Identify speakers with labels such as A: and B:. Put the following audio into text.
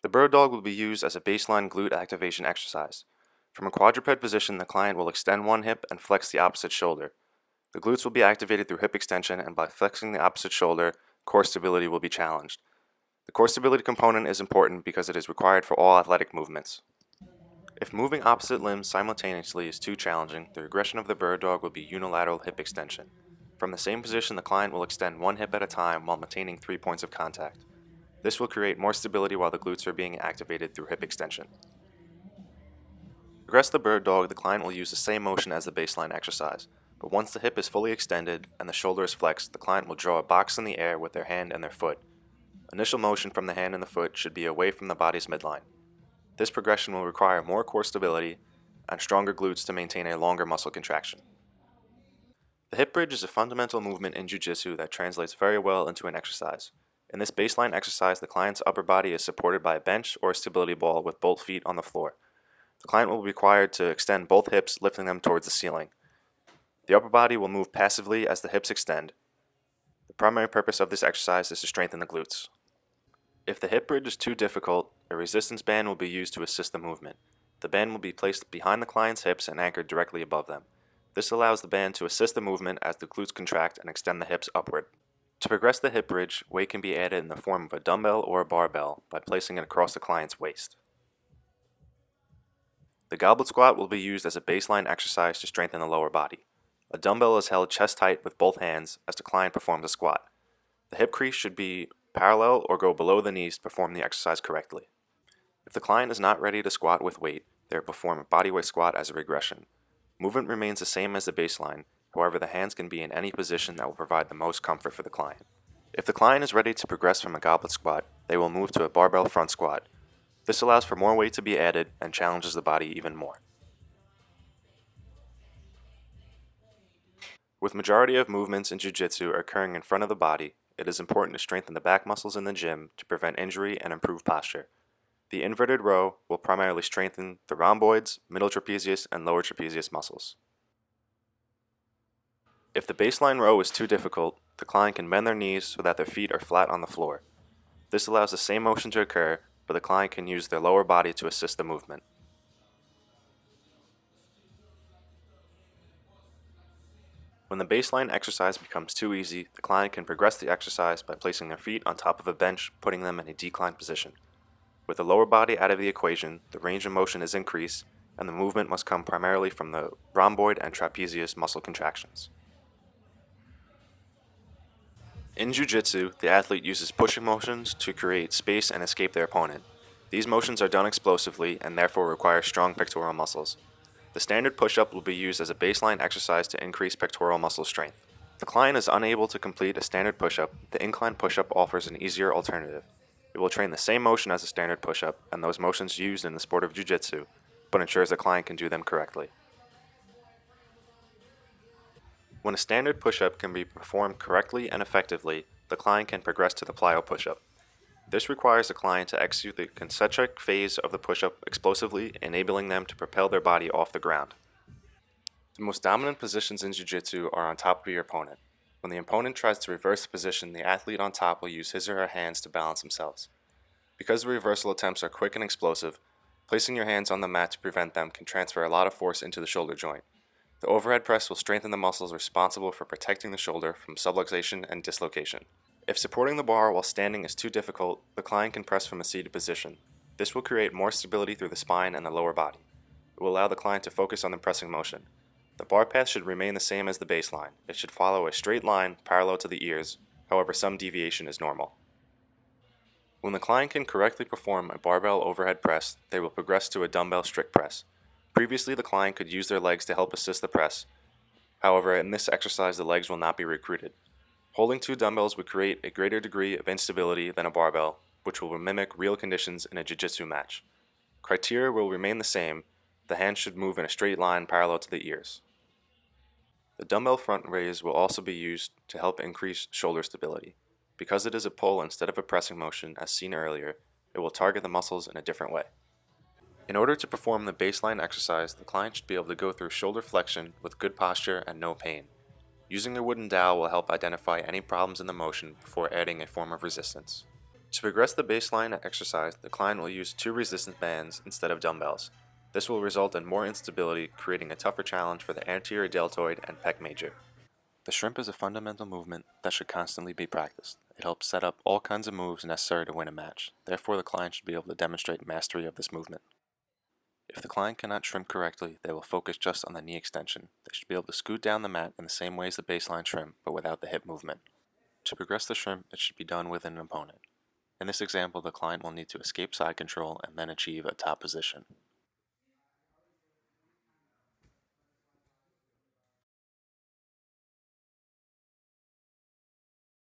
A: The bird dog will be used as a baseline glute activation exercise. From a quadruped position, the client will extend one hip and flex the opposite shoulder. The glutes will be activated through hip extension, and by flexing the opposite shoulder, core stability will be challenged. The core stability component is important because it is required for all athletic movements. If moving opposite limbs simultaneously is too challenging, the regression of the bird dog will be unilateral hip extension. From the same position, the client will extend one hip at a time while maintaining 3 points of contact. This will create more stability while the glutes are being activated through hip extension. To progress the bird dog, the client will use the same motion as the baseline exercise, but once the hip is fully extended and the shoulder is flexed, the client will draw a box in the air with their hand and their foot. Initial motion from the hand and the foot should be away from the body's midline. This progression will require more core stability and stronger glutes to maintain a longer muscle contraction. The hip bridge is a fundamental movement in Jiu Jitsu that translates very well into an exercise. In this baseline exercise, the client's upper body is supported by a bench or a stability ball with both feet on the floor. The client will be required to extend both hips, lifting them towards the ceiling. The upper body will move passively as the hips extend. The primary purpose of this exercise is to strengthen the glutes. If the hip bridge is too difficult, a resistance band will be used to assist the movement. The band will be placed behind the client's hips and anchored directly above them. This allows the band to assist the movement as the glutes contract and extend the hips upward. To progress the hip bridge, weight can be added in the form of a dumbbell or a barbell by placing it across the client's waist. The goblet squat will be used as a baseline exercise to strengthen the lower body. A dumbbell is held chest height with both hands as the client performs a squat. The hip crease should be parallel or go below the knees to perform the exercise correctly. If the client is not ready to squat with weight, they will perform a bodyweight squat as a regression. Movement remains the same as the baseline, however the hands can be in any position that will provide the most comfort for the client. If the client is ready to progress from a goblet squat, they will move to a barbell front squat. This allows for more weight to be added and challenges the body even more. With majority of movements in Jiu Jitsu occurring in front of the body, it is important to strengthen the back muscles in the gym to prevent injury and improve posture. The inverted row will primarily strengthen the rhomboids, middle trapezius, and lower trapezius muscles. If the baseline row is too difficult, the client can bend their knees so that their feet are flat on the floor. This allows the same motion to occur, but the client can use their lower body to assist the movement. When the baseline exercise becomes too easy, the client can progress the exercise by placing their feet on top of a bench, putting them in a declined position. With the lower body out of the equation, the range of motion is increased, and the movement must come primarily from the rhomboid and trapezius muscle contractions. In Jiu Jitsu, the athlete uses pushing motions to create space and escape their opponent. These motions are done explosively and therefore require strong pectoral muscles. The standard push-up will be used as a baseline exercise to increase pectoral muscle strength. If the client is unable to complete a standard push-up, the incline push-up offers an easier alternative. It will train the same motion as a standard push-up and those motions used in the sport of Jiu Jitsu, but ensures the client can do them correctly. When a standard push-up can be performed correctly and effectively, the client can progress to the plyo push-up. This requires the client to execute the concentric phase of the push-up explosively, enabling them to propel their body off the ground. The most dominant positions in Jiu Jitsu are on top of your opponent. When the opponent tries to reverse the position, the athlete on top will use his or her hands to balance themselves. Because the reversal attempts are quick and explosive, placing your hands on the mat to prevent them can transfer a lot of force into the shoulder joint. The overhead press will strengthen the muscles responsible for protecting the shoulder from subluxation and dislocation. If supporting the bar while standing is too difficult, the client can press from a seated position. This will create more stability through the spine and the lower body. It will allow the client to focus on the pressing motion. The bar path should remain the same as the baseline. It should follow a straight line parallel to the ears, however some deviation is normal. When the client can correctly perform a barbell overhead press, they will progress to a dumbbell strict press. Previously, the client could use their legs to help assist the press. However, in this exercise, the legs will not be recruited. Holding two dumbbells would create a greater degree of instability than a barbell, which will mimic real conditions in a jiu-jitsu match. Criteria will remain the same. The hands should move in a straight line parallel to the ears. The dumbbell front raise will also be used to help increase shoulder stability. Because it is a pull instead of a pressing motion, as seen earlier, it will target the muscles in a different way. In order to perform the baseline exercise, the client should be able to go through shoulder flexion with good posture and no pain. Using a wooden dowel will help identify any problems in the motion before adding a form of resistance. To progress the baseline exercise, the client will use 2 resistance bands instead of dumbbells. This will result in more instability, creating a tougher challenge for the anterior deltoid and pec major. The shrimp is a fundamental movement that should constantly be practiced. It helps set up all kinds of moves necessary to win a match. Therefore, the client should be able to demonstrate mastery of this movement. If the client cannot shrimp correctly, they will focus just on the knee extension. They should be able to scoot down the mat in the same way as the baseline shrimp, but without the hip movement. To progress the shrimp, it should be done with an opponent. In this example, the client will need to escape side control and then achieve a top position.